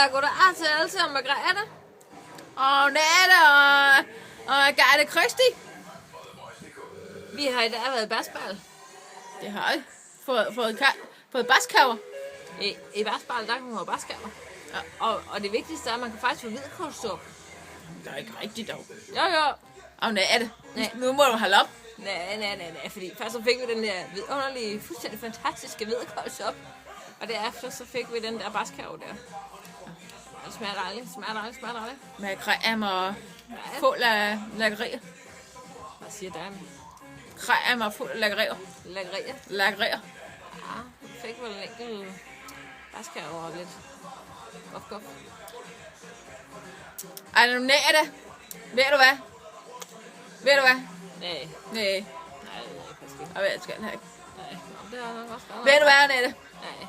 goddag til Else og Margrethe. Og Nette og Agathe Christie. Vi har i dag været i basbal. Det har jeg. Fået baskaver. I basbal, der kan man have baskaver. Og det vigtigste er, at man kan faktisk få hvidkålssuppe. Det er ikke rigtigt dog. Jo. Og Nette, Nej. nu må du holde op. Nej, fordi først så fik vi den der vidunderlige, fuldstændig fantastiske hvidkålssuppe. Og derefter så fik vi den der baskave der. Det smager dejligt. Med creme og fuld af lækkerier. Hvad siger damen? Creme og fuld af lækkerier. Lækkerier. Ja, vi fik vel en enkelt baskave og lidt gof. Ej, nu Nette. Ved du hvad? Nej. Nej. Nej, det ved jeg faktisk ikke. Jeg ved, jeg skal have. Nej, det er nok også godt. Ved du hvad, Nette? Nej.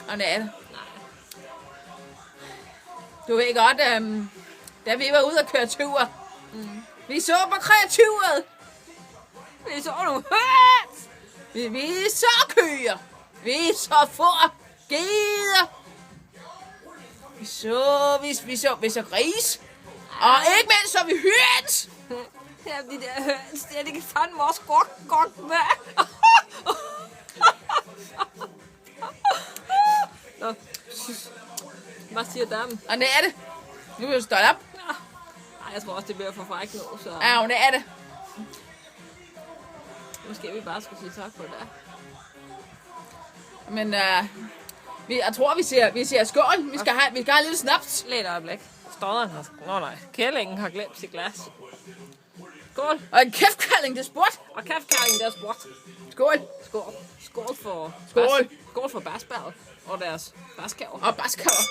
Og Nette. Nej. Du ved godt, da vi var ude og køre tur. Vi så på kreaturet. Vi så nogle høns! Vi så køer. Vi så får. Geder. Vi så gris. Og ikke mindst så vi høns. Ja, de der høns, de kan fandme også godt med. Nå. Hvad siger damen? Og Nette. Nu vil du stå op. Nej, jeg tror også, det bliver for frækt nu, så Ja, og Nette. måske vi bare skulle sige tak for det. Men jeg tror, vi siger skål. Vi skal have lidt snaps. Lidt øjeblik. Stodderen har... Nå nej, kællingen har glemt sit glas. Skål. Og en kæftkalding, det er sport. Og kæftkærling, der er sport. Skål. Skål for... Skål. Skål for basbær og deres baskaver. Og baskaver.